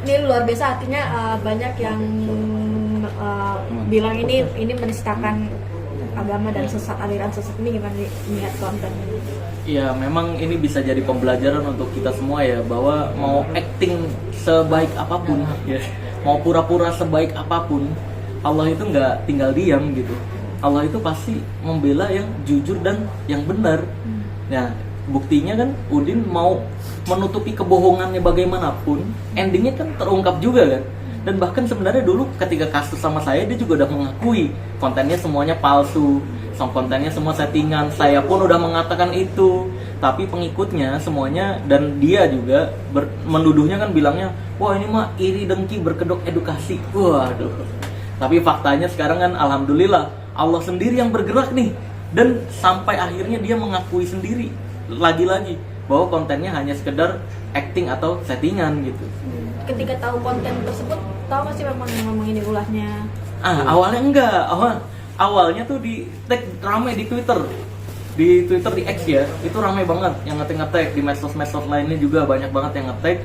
ini luar biasa, artinya banyak yang bilang ini menistakan agama dan sesat, aliran sesat. Ini gimana nih niat konten? Ya memang ini bisa jadi pembelajaran untuk kita semua ya, bahwa mau acting sebaik apapun ya, mau pura-pura sebaik apapun, Allah itu nggak tinggal diam gitu. Allah itu pasti membela yang jujur dan yang benar. Nah, buktinya kan Udin mau menutupi kebohongannya bagaimanapun, endingnya kan terungkap juga kan. Dan bahkan sebenarnya dulu ketika kasus sama saya, dia juga udah mengakui kontennya semuanya palsu, kontennya semua settingan. Saya pun udah mengatakan itu, tapi pengikutnya semuanya dan dia juga menuduhnya kan, bilangnya wah ini mah iri dengki berkedok edukasi. Waduh. Tapi faktanya sekarang kan alhamdulillah Allah sendiri yang bergerak nih, dan sampai akhirnya dia mengakui sendiri lagi-lagi bahwa kontennya hanya sekedar acting atau settingan gitu. Ketika tahu konten tersebut, tahu nggak sih memang ngomong ini ulahnya? Awalnya enggak, awalnya tuh di tag rame di Twitter, di X ya, itu rame banget yang nge-tag, di medsos-medsos lainnya juga banyak banget yang nge-tag.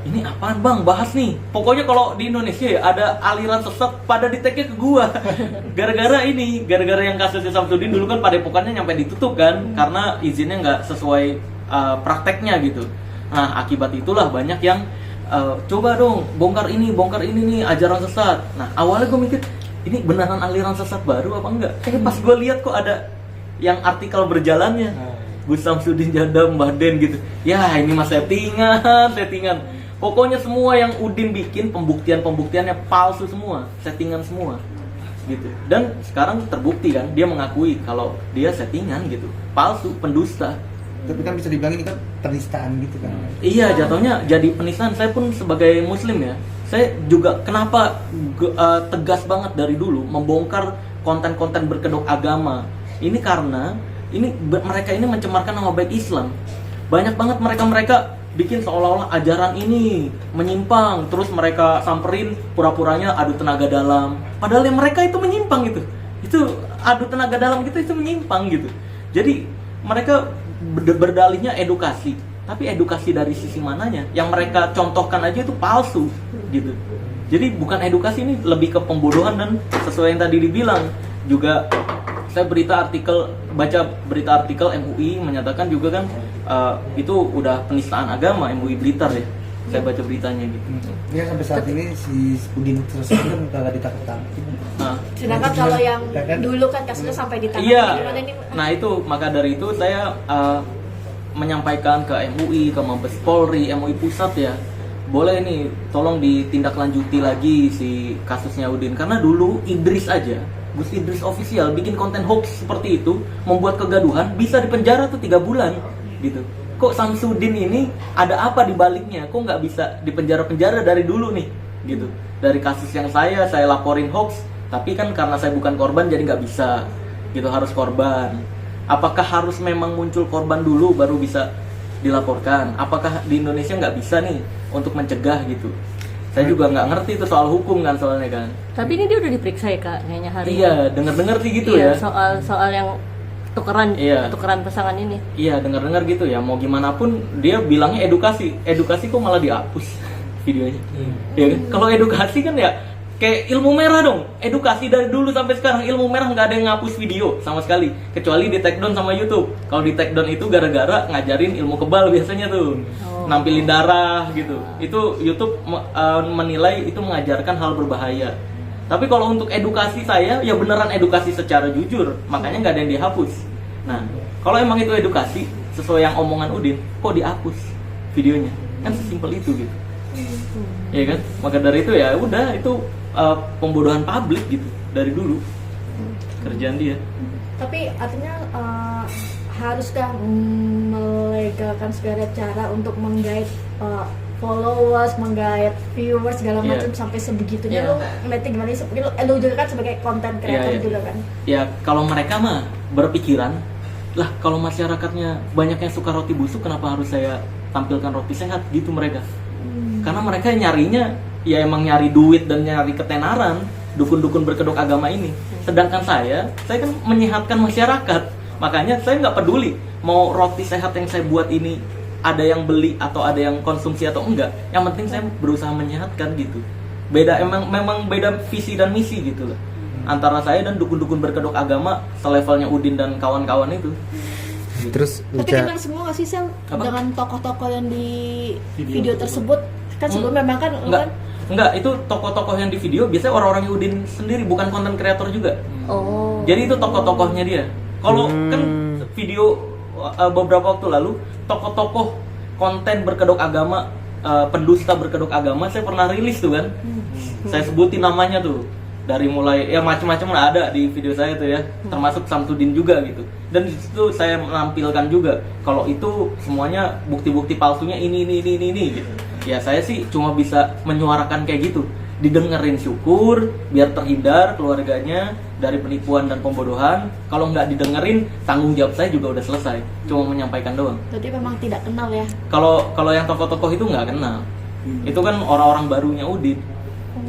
Ini apaan bang, bahas nih. Pokoknya kalau di Indonesia ya ada aliran sesat pada di tag-nya ke gua. Gara-gara yang kasusnya Samsudin dulu kan padepokannya nyampe ditutup kan, karena izinnya nggak sesuai prakteknya gitu. Nah akibat itulah banyak yang coba dong bongkar ini nih ajaran sesat. Nah awalnya gue mikir ini beneran aliran sesat baru apa enggak? Pas gue lihat kok ada yang artikel berjalannya, Gus Samsudin Jadam, Mbah Den gitu. Ya ini mah settingan. Pokoknya semua yang Udin bikin pembuktiannya palsu semua, settingan semua gitu. Dan sekarang terbukti kan, dia mengakui kalau dia settingan gitu, palsu, pendusta. Tapi kan bisa dibilang ini kan penistaan gitu kan. Iya, jatuhnya jadi penistaan. Saya pun sebagai muslim ya, saya juga kenapa tegas banget dari dulu membongkar konten-konten berkedok agama. Ini karena mereka ini mencemarkan nama baik Islam. Banyak banget mereka bikin seolah-olah ajaran ini menyimpang, terus mereka samperin pura-puranya adu tenaga dalam. Padahal yang mereka itu menyimpang gitu. Itu adu tenaga dalam gitu, itu menyimpang gitu. Jadi mereka berdalihnya edukasi, tapi edukasi dari sisi mananya? Yang mereka contohkan aja itu palsu gitu. Jadi bukan edukasi, ini lebih ke pembodohan. Dan sesuai yang tadi dibilang juga, saya baca berita artikel MUI menyatakan juga kan itu udah penistaan agama, MUI Blitar ya. Saya baca beritanya gitu. Ya sampai saat ini si Udin terus kan kagak ditangkap. Sedangkan kalau yang dulu kan kasusnya sampai ditangkap. Iya. Gimana ini? Nah itu, maka dari itu saya menyampaikan ke MUI, ke Mabes Polri, MUI Pusat ya, boleh nih tolong ditindaklanjuti lagi si kasusnya Udin. Karena dulu Gus Idris official bikin konten hoax seperti itu, membuat kegaduhan, bisa dipenjara tuh 3 bulan gitu. Kok Samsudin ini ada apa di baliknya? Kok nggak bisa dipenjara dari dulu nih gitu. Dari kasus yang saya laporin hoax, tapi kan karena saya bukan korban jadi nggak bisa gitu, harus korban. Apakah harus memang muncul korban dulu baru bisa dilaporkan? Apakah di Indonesia nggak bisa nih untuk mencegah gitu? Saya juga nggak ngerti itu soal hukum kan soalnya kan. Tapi ini dia udah diperiksa ya kak, kayaknya hari ini. Iya, dengar sih gitu iya, ya. Soal yang tukeran pasangan ini. Iya, dengar gitu ya. Mau gimana pun dia bilangnya edukasi kok malah dihapus videonya. Ya kan? Kalau edukasi kan ya kayak ilmu merah dong. Edukasi dari dulu sampai sekarang ilmu merah nggak ada yang ngapus video sama sekali, kecuali di take down sama YouTube. Kalau di take down itu gara-gara ngajarin ilmu kebal biasanya tuh. Nampilin darah gitu. Itu YouTube menilai itu mengajarkan hal berbahaya. Tapi kalau untuk edukasi saya, ya beneran edukasi secara jujur, makanya nggak ada yang dihapus. Nah, kalau emang itu edukasi sesuai yang omongan Udin, kok dihapus videonya? Kan sesimpel itu gitu. Ya kan? Maka dari itu ya udah, itu pembodohan publik gitu dari dulu kerjaan dia. Tapi artinya haruskah melegalkan segala cara untuk menggait followers, menggait viewers segala macam sampai sebegitunya? Lo ngeliatnya gimana sih? Lo juga kan sebagai content creator juga kan? Ya kalau mereka mah berpikiran lah, kalau masyarakatnya banyak yang suka roti busuk, kenapa harus saya tampilkan roti sehat gitu mereka? Karena mereka nyarinya ya emang nyari duit dan nyari ketenaran, dukun-dukun berkedok agama ini. Sedangkan saya kan menyehatkan masyarakat. Makanya saya nggak peduli mau roti sehat yang saya buat ini ada yang beli atau ada yang konsumsi atau enggak, yang penting saya berusaha menyehatkan gitu. Beda, memang beda visi dan misi gitu loh antara saya dan dukun-dukun berkedok agama selevelnya Udin dan kawan-kawan itu. Terus Tapi kenal semua nggak sih Sel dengan tokoh-tokoh yang di video tersebut? Kan sebelumnya memang kan Enggak, itu tokoh-tokoh yang di video biasanya orang-orang Udin sendiri, bukan konten kreator juga. Oh. Jadi itu tokoh-tokohnya dia. Kalau kan video beberapa waktu lalu tokoh-tokoh konten berkedok agama, pendusta berkedok agama saya pernah rilis tuh kan. Saya sebutin namanya tuh. Dari mulai ya macam-macam lah ada di video saya tuh ya, termasuk Samsudin juga gitu. Dan di situ saya menampilkan juga kalau itu semuanya bukti-bukti palsunya ini gitu. Ya saya sih cuma bisa menyuarakan kayak gitu. Didengerin syukur biar terhindar keluarganya dari penipuan dan pembodohan. Kalau nggak didengerin, tanggung jawab saya juga udah selesai. Cuma menyampaikan doang. Jadi memang tidak kenal ya. Kalau yang tokoh-tokoh itu nggak kenal. Itu kan orang-orang barunya Udin.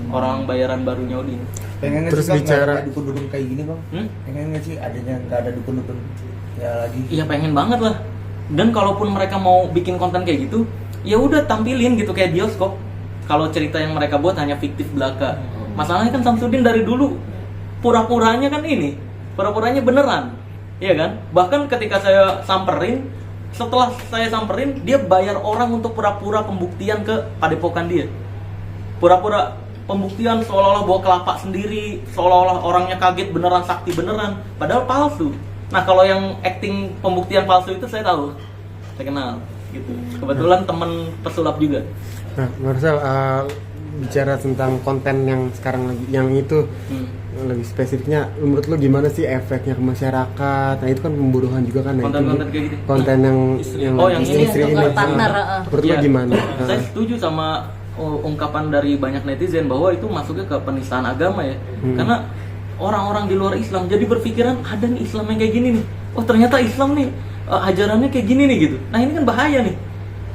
Orang bayaran barunya Udin. pengen nggak Terus sih Bang, bicara- nggak ada dukun-dukun kayak gini Bang? Pengen nggak sih adanya nggak ada dukun-dukun ya lagi? Iya pengen banget lah. Dan kalaupun mereka mau bikin konten kayak gitu, ya udah tampilin gitu kayak bioskop. Kalau cerita yang mereka buat hanya fiktif belaka. Masalahnya kan Samsudin dari dulu pura-puranya kan ini, pura-puranya beneran, iya kan? Bahkan ketika saya samperin, setelah saya samperin, dia bayar orang untuk pura-pura pembuktian ke padepokan dia. Pura-pura pembuktian seolah-olah bawa kelapa sendiri, seolah-olah orangnya kaget beneran, sakti beneran, padahal palsu. Nah kalau yang acting pembuktian palsu itu saya tahu, saya kenal gitu. Kebetulan teman pesulap juga. Nah, Marcel, bicara tentang konten yang sekarang lagi, yang itu lebih spesifiknya, menurut lo gimana sih efeknya ke masyarakat? Nah itu kan pembunuhan juga kan? Nah, Konten-konten itu kayak gitu. konten yang Oh, yang ini, istri yang ini. partner, Menurut lo Iya. gimana? Saya setuju sama ungkapan dari banyak netizen bahwa itu masuknya ke penistaan agama ya. Karena orang-orang di luar Islam jadi berpikiran ada nih Islam yang kayak gini nih. Oh ternyata Islam nih ajarannya kayak gini nih gitu. Nah ini kan bahaya nih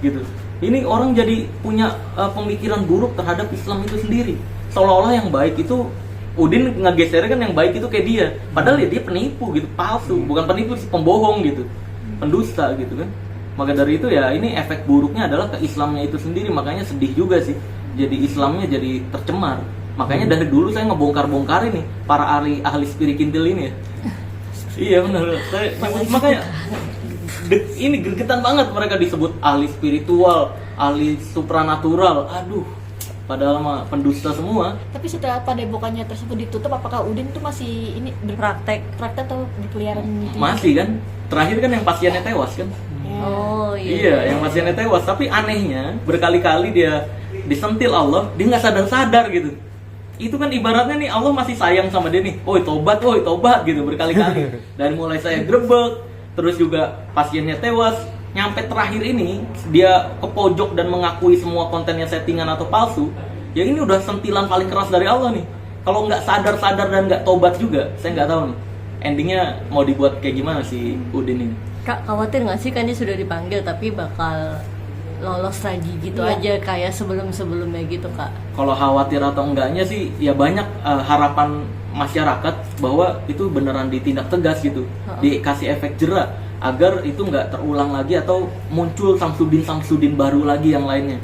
gitu. Ini orang jadi punya pemikiran buruk terhadap Islam itu sendiri. Seolah-olah yang baik itu Udin ngegesernya kan yang baik itu kayak dia. Padahal ya dia penipu gitu, palsu, bukan penipu sih, pembohong gitu. Pendusta gitu kan. Maka dari itu ya ini efek buruknya adalah ke Islamnya itu sendiri. Makanya sedih juga sih. Jadi Islamnya jadi tercemar. Makanya dari dulu saya ngebongkar-bongkar ini para ahli spirikintil ini ya. Iya benar. Makanya ini gregetan banget mereka disebut ahli spiritual, ahli supranatural. Aduh, padahal mah pendusta semua. Tapi setelah padepokannya tersebut ditutup, apakah Udin tuh masih ini praktek. praktek atau berkeliaran gitu? Masih kan? Terakhir kan yang pasiennya tewas kan? Oh Iya, yang pasiennya tewas. Tapi anehnya berkali-kali dia disentil Allah, dia nggak sadar-sadar gitu. Itu kan ibaratnya nih Allah masih sayang sama dia nih. Woi tobat gitu berkali-kali. Dan mulai saya grebek, terus juga pasiennya tewas. Nyampe terakhir ini dia ke pojok dan mengakui semua kontennya settingan atau palsu. Ya ini udah sentilan paling keras dari Allah nih. Kalau nggak sadar-sadar dan nggak tobat juga, saya nggak tahu nih endingnya mau dibuat kayak gimana si Udin ini. Kak, khawatir nggak sih kan dia sudah dipanggil tapi bakal lolos lagi gitu Iya. aja kayak sebelum-sebelumnya gitu Kak? Kalau khawatir atau enggaknya sih ya banyak harapan masyarakat bahwa itu beneran ditindak tegas gitu, dikasih efek jera agar itu nggak terulang lagi atau muncul Samsudin baru lagi yang lainnya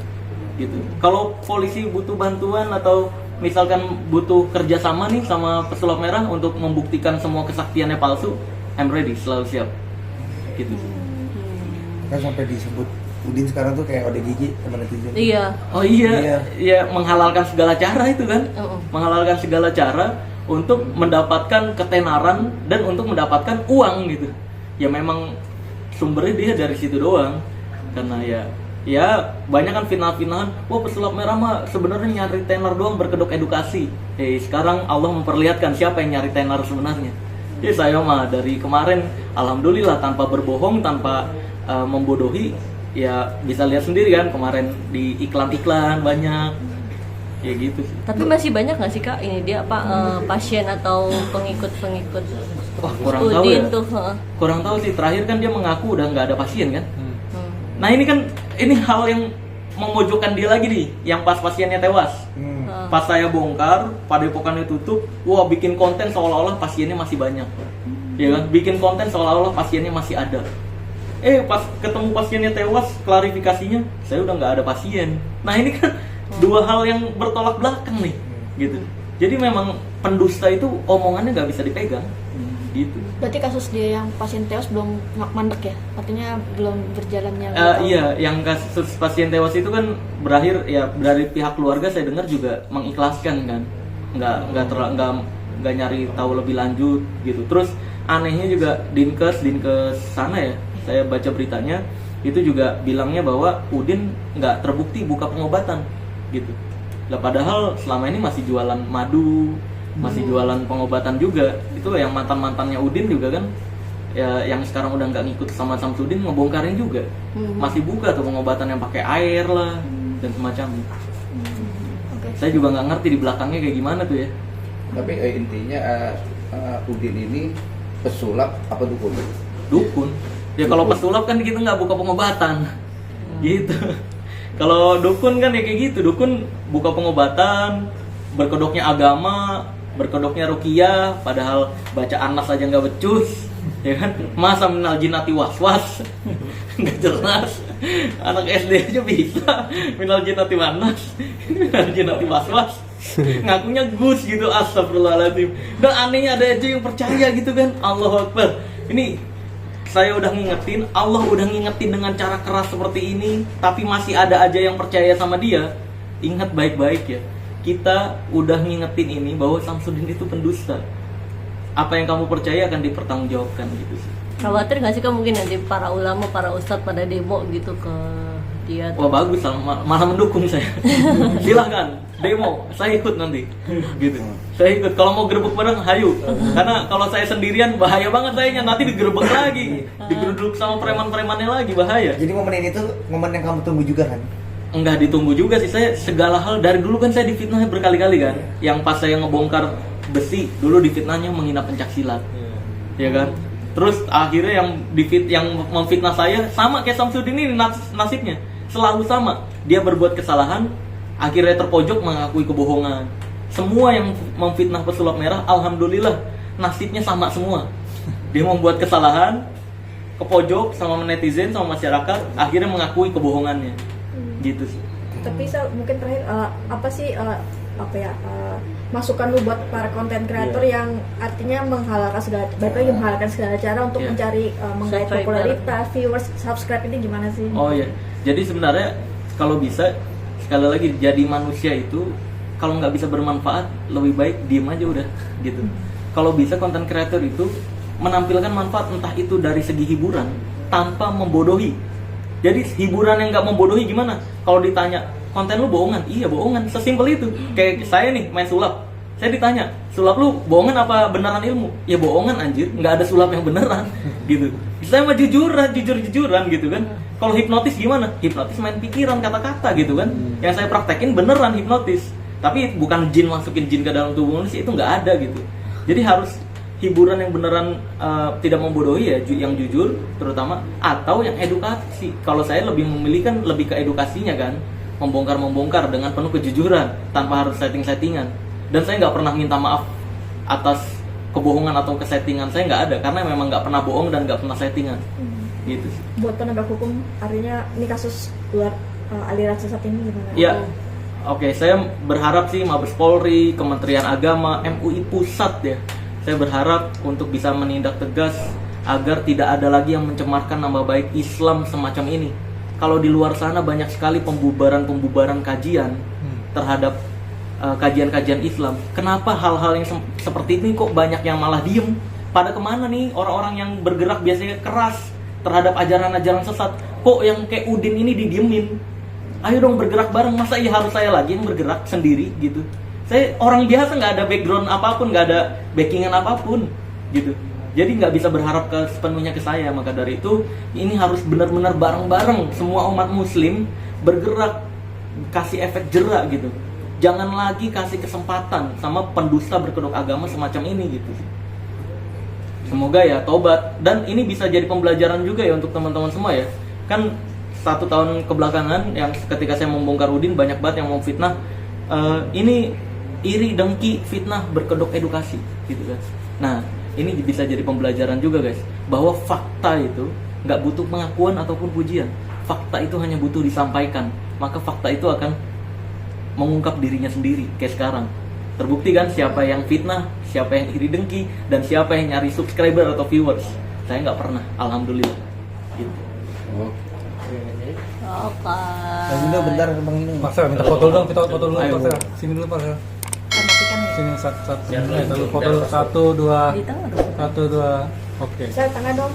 gitu. Kalau polisi butuh bantuan atau misalkan butuh kerjasama nih sama pesulap merah untuk membuktikan semua kesaktiannya palsu, I'm ready, selalu siap gitu. Kan sampai disebut Udin sekarang tuh kayak ODGJ sama netizen. Iya. Oh iya, ya menghalalkan segala cara itu kan, menghalalkan segala cara untuk mendapatkan ketenaran dan untuk mendapatkan uang gitu. Ya memang sumbernya dia dari situ doang, karena ya banyak kan fitnah-fitnahan. Wah pesulap merah mah sebenarnya nyari tenar doang berkedok edukasi. Sekarang Allah memperlihatkan siapa yang nyari tenar sebenarnya. Ya saya mah dari kemarin alhamdulillah tanpa berbohong, tanpa membodohi. Ya bisa lihat sendiri kan kemarin di iklan-iklan banyak ya gitu sih. Tapi masih banyak nggak sih Kak ini dia pasien atau pengikut-pengikut Wah kurang tahu Udin ya. tuh? Kurang tahu sih. Terakhir kan dia mengaku udah nggak ada pasien kan. Nah ini kan hal yang memojokkan dia lagi nih. Yang pas pasiennya tewas. Pas saya bongkar, padepokannya tutup. Wah bikin konten seolah-olah pasiennya masih banyak. Ya kan? Bikin konten seolah-olah pasiennya masih ada. Pas ketemu pasiennya tewas, klarifikasinya saya udah nggak ada pasien. Nah ini kan dua hal yang bertolak belakang nih, gitu. Jadi memang pendusta itu omongannya nggak bisa dipegang, gitu. Berarti kasus dia yang pasien tewas belum mandek ya? Artinya belum berjalannya. Iya, yang kasus pasien tewas itu kan berakhir ya dari pihak keluarga saya dengar juga mengikhlaskan kan, nggak nyari tahu lebih lanjut gitu. Terus anehnya juga dinkes sana ya, saya baca beritanya itu juga bilangnya bahwa Udin nggak terbukti buka pengobatan gitu. Lah padahal selama ini masih jualan madu, masih jualan pengobatan juga. Itu yang mantannya Udin juga kan, ya yang sekarang udah nggak ngikut sama Samsudin ngebongkarin juga. Masih buka tuh pengobatan yang pakai air lah dan semacamnya. Oke. Saya juga nggak ngerti di belakangnya kayak gimana tuh ya. Tapi intinya Udin ini pesulap apa dukun? Dukun. Ya kalau pesulap kan kita nggak buka pengobatan, gitu. Kalau dukun kan ya kayak gitu, dukun buka pengobatan, berkedoknya agama, berkedoknya ruqyah, padahal baca Anas aja nggak becus, ya kan? Masa minal jinati waswas, nggak jelas. Anak SD aja bisa minal jinati wanas, minal jinati waswas. Ngakunya Gus gitu, astagfirullahaladzim. Dan anehnya ada aja yang percaya gitu kan, Allahu Akbar. Ini saya udah ngingetin, Allah udah ngingetin dengan cara keras seperti ini, tapi masih ada aja yang percaya sama dia. Ingat baik-baik ya, kita udah ngingetin ini bahwa Samsudin itu pendusta. Apa yang kamu percaya akan dipertanggungjawabkan gitu sih. Khawatir nggak sih kan mungkin nanti para ulama, para ustadz pada demo gitu ke dia? Wah bagus, malah mendukung saya. Silahkan demo, saya ikut nanti, gitu. Saya ikut. Kalau mau gerebek bareng, hayu. Karena kalau saya sendirian bahaya banget sayanya, nanti digerebek lagi, digeruduk sama preman-premannya lagi, bahaya. Jadi momen ini tuh momen yang kamu tunggu juga kan? Enggak ditunggu juga sih, saya segala hal dari dulu kan saya difitnah berkali-kali kan. Yang pas saya ngebongkar besi, dulu difitnahnya menghina pencaksilat, ya kan. Terus akhirnya yang memfitnah saya sama kayak Samsudin ini nasibnya selalu sama. Dia berbuat kesalahan, akhirnya terpojok mengakui kebohongan. Semua yang memfitnah pesulap merah, alhamdulillah nasibnya sama semua. Dia membuat kesalahan, kepojok sama netizen sama masyarakat, akhirnya mengakui kebohongannya. Gitu sih. Tapi mungkin terakhir masukan lu buat para konten kreator yang artinya menghalalkan segala cara untuk mencari menggait popularitas, viewers, subscribe ini gimana sih? Oh iya. Jadi sebenarnya kalau bisa sekali lagi jadi manusia itu kalau nggak bisa bermanfaat lebih baik diem aja udah gitu. Kalau bisa konten kreator itu menampilkan manfaat entah itu dari segi hiburan tanpa membodohi. Jadi hiburan yang nggak membodohi gimana? Kalau ditanya konten lu bohongan, iya bohongan, sesimpel itu. Kayak saya nih main sulap, saya ditanya sulap lu bohongan apa beneran ilmu? Ya bohongan anjir, nggak ada sulap yang beneran gitu. Saya mah jujur-jujuran gitu kan. Kalau hipnotis gimana? Hipnotis main pikiran kata-kata gitu kan. Yang saya praktekin beneran hipnotis, tapi bukan jin masukin jin ke dalam tubuh manusia, itu nggak ada gitu. Jadi harus hiburan yang beneran tidak membodohi ya, yang jujur terutama, atau yang edukasi. Kalau saya lebih memilih kan lebih ke edukasinya kan, membongkar dengan penuh kejujuran tanpa harus setting-settingan. Dan saya nggak pernah minta maaf atas kebohongan atau kesettingan, saya nggak ada, karena memang nggak pernah bohong dan nggak pernah settingan. Gitu sih. Buat penegak hukum, artinya ini kasus luar aliran sesat ini gimana? Ya, oke, saya berharap sih Mabes Polri, Kementerian Agama, MUI Pusat ya, saya berharap untuk bisa menindak tegas agar tidak ada lagi yang mencemarkan nama baik Islam semacam ini. Kalau di luar sana banyak sekali pembubaran kajian terhadap kajian-kajian Islam. Kenapa hal-hal yang seperti ini kok banyak yang malah diem? Pada kemana nih orang-orang yang bergerak biasanya keras terhadap ajaran-ajaran sesat? Kok yang kayak Udin ini didiemin? Ayo dong bergerak bareng, masa iya harus saya lagi yang bergerak sendiri gitu? Saya orang biasa, nggak ada background apapun, nggak ada backingan apapun gitu. Jadi nggak bisa berharap sepenuhnya ke saya. Maka dari itu ini harus benar-benar bareng-bareng semua umat muslim bergerak, kasih efek jerak gitu. Jangan lagi kasih kesempatan sama pendusta berkedok agama semacam ini gitu. Semoga ya tobat, dan ini bisa jadi pembelajaran juga ya untuk teman-teman semua ya. Kan 1 tahun kebelakangan yang ketika saya membongkar Udin banyak banget yang mau fitnah. Ini iri, dengki, fitnah, berkedok edukasi gitu kan. Nah, ini bisa jadi pembelajaran juga guys, bahwa fakta itu nggak butuh pengakuan ataupun pujian. Fakta itu hanya butuh disampaikan, maka fakta itu akan mengungkap dirinya sendiri. Kayak sekarang terbukti kan siapa yang fitnah, siapa yang iri dengki, dan siapa yang nyari subscriber atau viewers. Saya nggak pernah, alhamdulillah gitu. Oke. Bang Indo bentar Bang Indo. Pasal minta foto dong, foto dulu Ayo. Pasal. Sini dulu Pasal. Matikan ya. Sini satu. Biar- Foto biar- 1 2 Di tengah dong. 1 2. Oke. Saya tengah dong.